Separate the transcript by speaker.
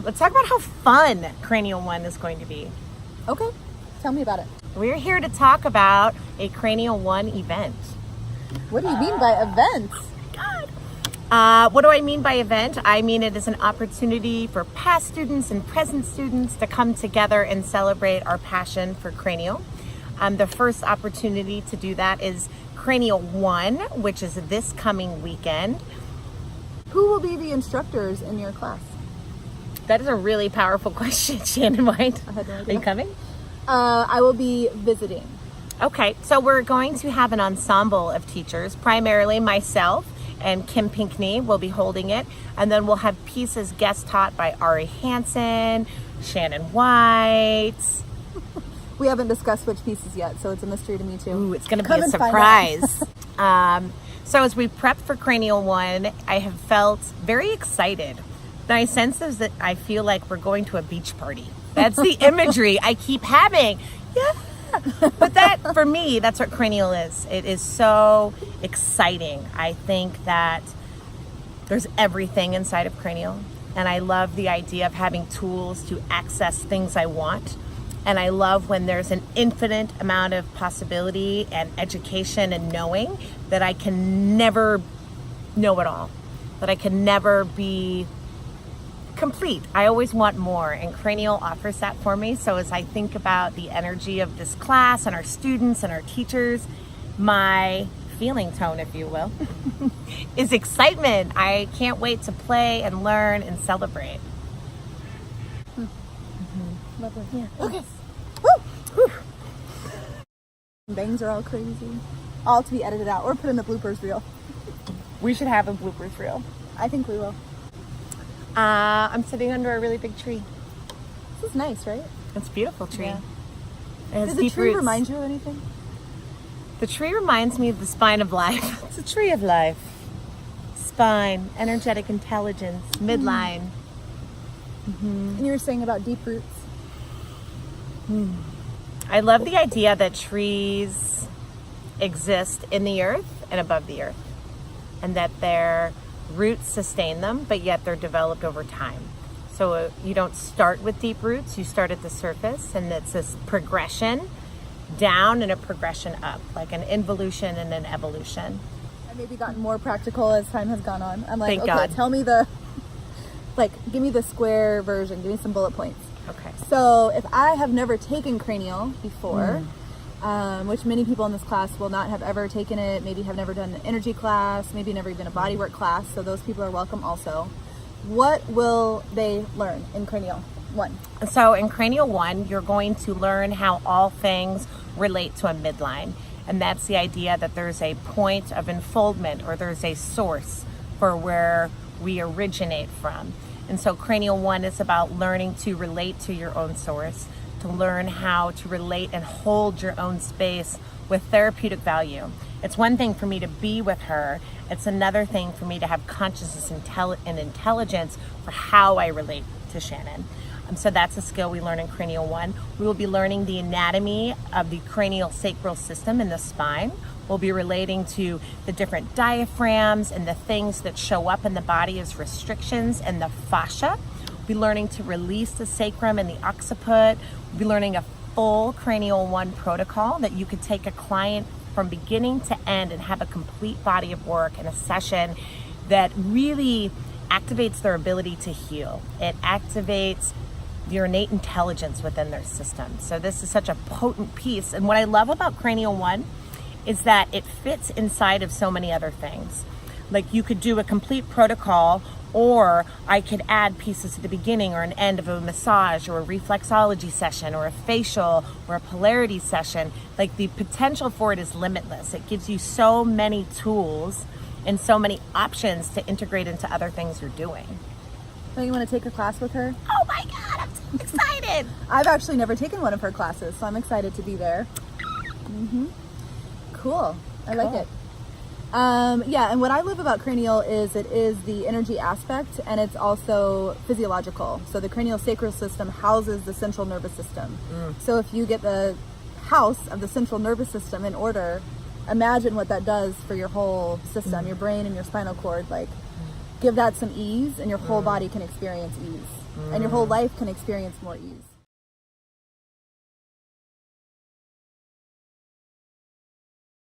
Speaker 1: Let's talk about how fun Cranial I is going to be.
Speaker 2: Okay, tell me about it.
Speaker 1: We're here to talk about a Cranial I event.
Speaker 2: What do you mean by events?
Speaker 1: What do I mean by event? I mean it is an opportunity for past students and present students to come together and celebrate our passion for cranial. The first opportunity to do that is Cranial I, which is this coming weekend.
Speaker 2: Who will be the instructors in your class?
Speaker 1: That is a really powerful question, Shannon White.
Speaker 2: I had no
Speaker 1: Are
Speaker 2: idea.
Speaker 1: you coming?
Speaker 2: I will be visiting.
Speaker 1: Okay, so we're going to have an ensemble of teachers, primarily myself and Kim Pinkney will be holding it. And then we'll have pieces guest taught by Ari Hansen, Shannon White.
Speaker 2: We haven't discussed which pieces yet, so it's a mystery to me too.
Speaker 1: Ooh, it's going to be
Speaker 2: Come
Speaker 1: a
Speaker 2: and find
Speaker 1: surprise. So as we prep for Cranial I have felt very excited. My sense is that I feel like we're going to a beach party. That's the imagery I keep having. Yeah. But that, for me, that's what cranial is. It is so exciting. I think that there's everything inside of cranial. And I love the idea of having tools to access things I want. And I love when there's an infinite amount of possibility and education and knowing that I can never know it all. That I can never be complete. I always want more, and cranial offers that for me. So as I think about the energy of this class and our students and our teachers, my feeling tone, if you will, is excitement. I can't wait to play and learn and celebrate.
Speaker 2: Lovely.
Speaker 1: Yeah.
Speaker 2: Okay. Woo! Whew. Bangs are all crazy. All to be edited out or put in the bloopers reel.
Speaker 1: We should have a bloopers reel.
Speaker 2: I think we will.
Speaker 1: I'm sitting under a really big tree.
Speaker 2: This is nice, right?
Speaker 1: It's a beautiful tree.
Speaker 2: Yeah.
Speaker 1: It has
Speaker 2: Does the
Speaker 1: deep
Speaker 2: tree
Speaker 1: roots.
Speaker 2: remind you of anything?
Speaker 1: The tree reminds me of the spine of life. It's a tree of life. Spine, energetic intelligence, midline.
Speaker 2: And you were saying about deep roots.
Speaker 1: I love the idea that trees exist in the earth and above the earth, and that their roots sustain them, but yet they're developed over time. So you don't start with deep roots, you start at the surface, and it's this progression down and a progression up, like an involution and an evolution.
Speaker 2: I've maybe gotten more practical as time has gone on. I'm like,
Speaker 1: Thank
Speaker 2: okay,
Speaker 1: God.
Speaker 2: tell me give me the square version, give me some bullet points.
Speaker 1: Okay.
Speaker 2: So if I have never taken cranial before, which many people in this class will not have ever taken it, maybe have never done an energy class, maybe never even a bodywork class, so those people are welcome also. What will they learn in Cranial I?
Speaker 1: So in Cranial I, you're going to learn how all things relate to a midline. And that's the idea that there's a point of enfoldment, or there's a source for where we originate from. And so Cranial I is about learning to relate to your own source, to learn how to relate and hold your own space with therapeutic value. It's one thing for me to be with her. It's another thing for me to have consciousness and intelligence for how I relate to Shannon. So that's a skill we learn in Cranial I. We will be learning the anatomy of the cranial sacral system in the spine. We'll be relating to the different diaphragms and the things that show up in the body as restrictions and the fascia. We'll be learning to release the sacrum and the occiput. We'll be learning a full Cranial I protocol that you could take a client from beginning to end and have a complete body of work in a session that really activates their ability to heal. It activates your innate intelligence within their system. So this is such a potent piece. And what I love about Cranial I is that it fits inside of so many other things. Like you could do a complete protocol, or I could add pieces at the beginning or an end of a massage or a reflexology session or a facial or a polarity session. Like the potential for it is limitless. It gives you so many tools and so many options to integrate into other things you're doing.
Speaker 2: Don't you want to take a class with her?
Speaker 1: Oh my God, I'm so excited.
Speaker 2: I've actually never taken one of her classes, so I'm excited to be there. Cool. I like it. Yeah, and what I love about cranial is it is the energy aspect, and it's also physiological. So the cranial sacral system houses the central nervous system. So if you get the house of the central nervous system in order, imagine what that does for your whole system, your brain and your spinal cord. Like give that some ease, and your whole body can experience ease, and your whole life can experience more ease.